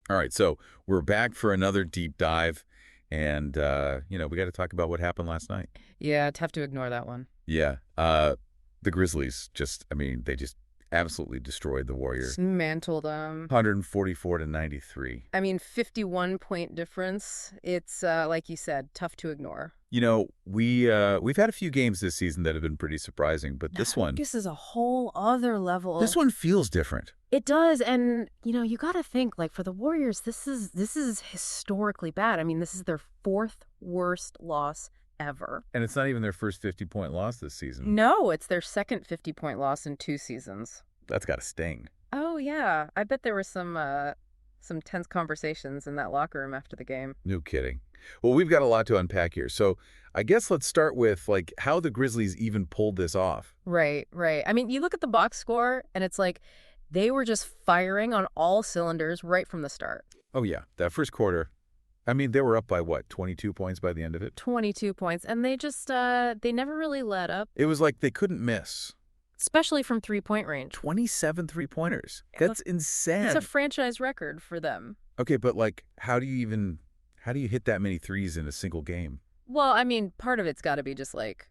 All right, so we're back for another deep dive, and we got to talk about what happened last night. Yeah, tough to ignore that one. Yeah, the Grizzlies they just absolutely destroyed the Warriors. Dismantled them. 144 to 93. I mean, 51-point difference. It's, like you said, tough to ignore. We've had a few games this season that have been pretty surprising, but No, this is a whole other level. this one feels different. It does, and you got to think like for the Warriors, this is historically bad. I mean, this is their fourth worst loss ever. And it's not even their first 50-point loss this season. No, it's their second 50-point loss in 2 seasons. That's got to sting. Oh yeah, I bet there were some tense conversations in that locker room after the game. No kidding. Well, we've got a lot to unpack here. So I guess let's start with how the Grizzlies even pulled this off. Right, right. I mean, you look at the box score, and it's like they were just firing on all cylinders right from the start. Oh, yeah. That first quarter, I mean, they were up by what, 22 points by the end of it? 22 points, and they just, they never really let up, It was like they couldn't miss. especially from three-point range. 27 three-pointers. Yeah, That's insane. It's a franchise record for them. Okay, but how do you hit that many threes in a single game? Well, I mean, part of it's got to be just, like,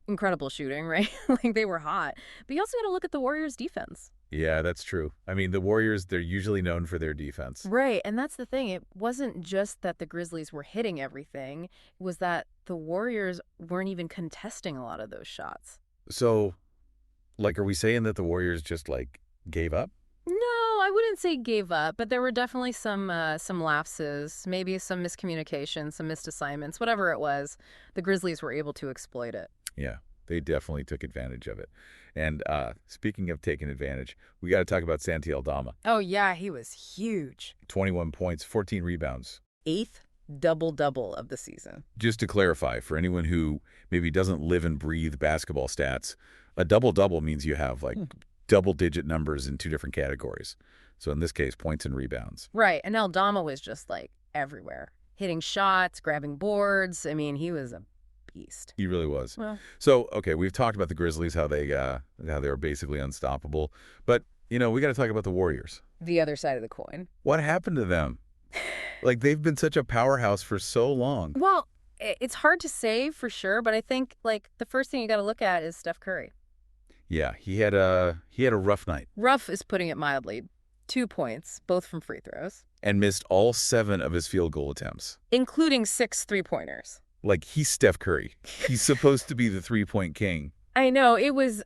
incredible shooting, right? Like, they were hot. But you also got to look at the Warriors' defense. Yeah, that's true. I mean, the Warriors, they're usually known for their defense. Right, and that's the thing. It wasn't just that the Grizzlies were hitting everything. It was that the Warriors weren't even contesting a lot of those shots. So, are we saying that the Warriors just, gave up? No, I wouldn't say gave up, but there were definitely some lapses, maybe some miscommunication, some missed assignments, whatever it was. The Grizzlies were able to exploit it. Yeah, they definitely took advantage of it. And speaking of taking advantage, we got to talk about Santi Aldama. Oh yeah, he was huge. 21 points, 14 rebounds. 8th double-double of the season. Just to clarify, for anyone who maybe doesn't live and breathe basketball stats, a double-double means you have double-digit numbers in two different categories. So in this case, points and rebounds. Right, and Aldama was just like everywhere, hitting shots, grabbing boards. I mean, he was a beast. He really was. Well, So, okay, we've talked about the Grizzlies, how they were basically unstoppable. But, we got to talk about the Warriors. the other side of the coin. What happened to them? They've been such a powerhouse for so long. Well, it's hard to say for sure, but I think like the first thing you got to look at is Steph Curry. Yeah, he had a rough night Rough is putting it mildly. 2 points, both from free throws, and missed all 7 of his field goal attempts. including 6 three-pointers. He's Steph Curry. He's supposed to be the three-point king. I know it was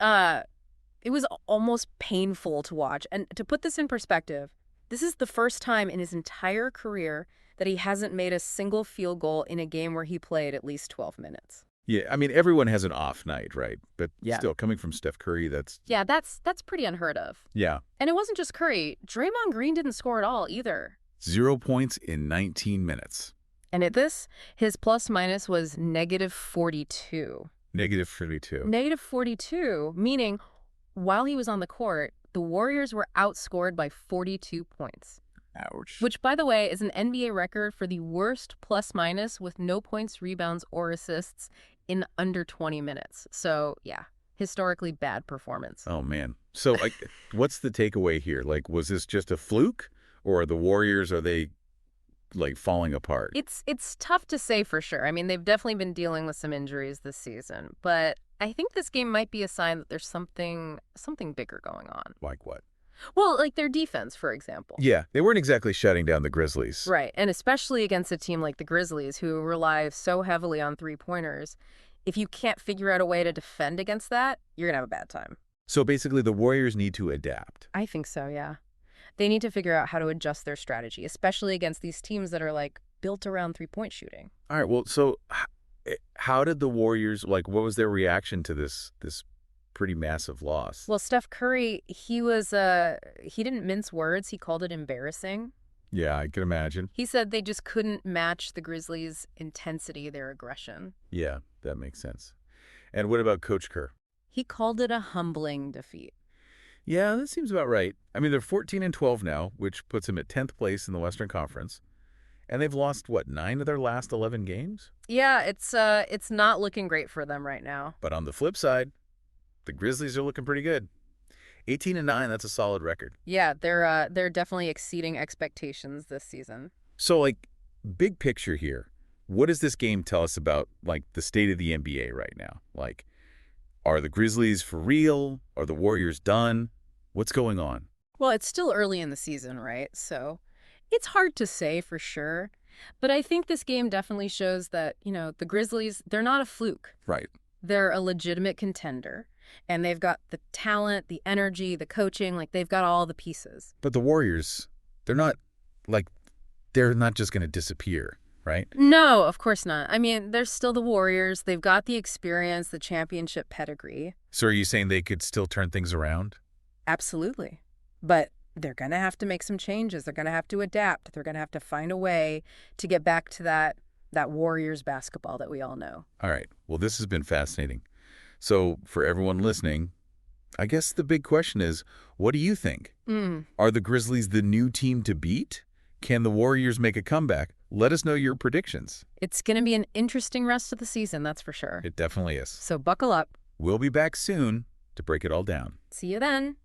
almost painful to watch. And to put this in perspective, this is the first time in his entire career that he hasn't made a single field goal in a game where he played at least 12 minutes. Yeah, I mean, everyone has an off night, right? But Yeah. still, coming from Steph Curry, that's... Yeah, that's pretty unheard of. Yeah. And it wasn't just Curry. Draymond Green didn't score at all either. 0 points in 19 minutes. And at this, his plus-minus was -42. Negative 32. -42, meaning while he was on the court, the Warriors were outscored by 42 points. Ouch. Which, by the way, is an NBA record for the worst plus-minus with no points, rebounds, or assists in under 20 minutes. So, yeah, historically bad performance. Oh, man. So, what's the takeaway here? Was this just a fluke? Or the Warriors, are they, falling apart? It's tough to say for sure. I mean, they've definitely been dealing with some injuries this season. But I think this game might be a sign that there's something bigger going on. Like what? Well, like their defense, for example. Yeah, they weren't exactly shutting down the Grizzlies. Right, and especially against a team like the Grizzlies, who rely so heavily on three-pointers. If you can't figure out a way to defend against that, you're going to have a bad time. So basically, the Warriors need to adapt. I think so, yeah. They need to figure out how to adjust their strategy, especially against these teams that are, built around three-point shooting. All right, well, so how did the Warriors, what was their reaction to this pretty massive loss? Well, Steph Curry, he didn't mince words. He called it embarrassing. Yeah, I can imagine. He said they just couldn't match the Grizzlies' intensity, their aggression. Yeah, that makes sense. And what about Coach Kerr? He called it a humbling defeat. Yeah, that seems about right. I mean, they're 14-12 now, which puts them at 10th place in the Western Conference. And they've lost, 9 of their last 11 games? Yeah, it's not looking great for them right now. But on the flip side, the Grizzlies are looking pretty good. 18-9, that's a solid record. Yeah, they're definitely exceeding expectations this season. So, like, big picture here, what does this game tell us about, like, the state of the NBA right now? Like, are the Grizzlies for real? Are the Warriors done? What's going on? Well, it's still early in the season, right? So it's hard to say for sure. But I think this game definitely shows that, the Grizzlies, they're not a fluke. Right. They're a legitimate contender. And they've got the talent, the energy, the coaching, like they've got all the pieces. But the Warriors, they're not just going to disappear, right? No, of course not. I mean, they're still the Warriors. They've got the experience, the championship pedigree. So are you saying they could still turn things around? Absolutely. But they're going to have to make some changes. They're going to have to adapt. They're going to have to find a way to get back to that Warriors basketball that we all know. All right. Well, this has been fascinating. So for everyone listening, I guess the big question is, what do you think? Are the Grizzlies the new team to beat? Can the Warriors make a comeback? Let us know your predictions. It's going to be an interesting rest of the season, that's for sure. It definitely is. So buckle up. We'll be back soon to break it all down. See you then.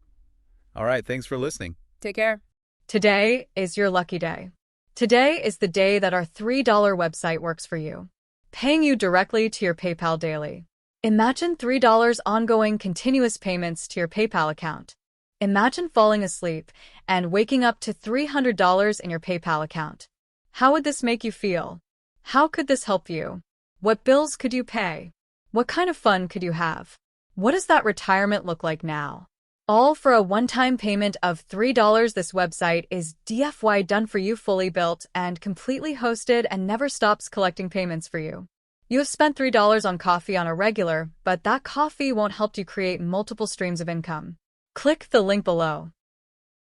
All right. Thanks for listening. Take care. Today is your lucky day. Today is the day that our $3 website works for you, paying you directly to your PayPal daily. Imagine $3 ongoing continuous payments to your PayPal account. Imagine falling asleep and waking up to $300 in your PayPal account. How would this make you feel? How could this help you? What bills could you pay? What kind of fun could you have? What does that retirement look like now? All for a one-time payment of $3. This website is DFY done for you, fully built and completely hosted, and never stops collecting payments for you. You have spent $3 on coffee on a regular, but that coffee won't help you create multiple streams of income. Click the link below.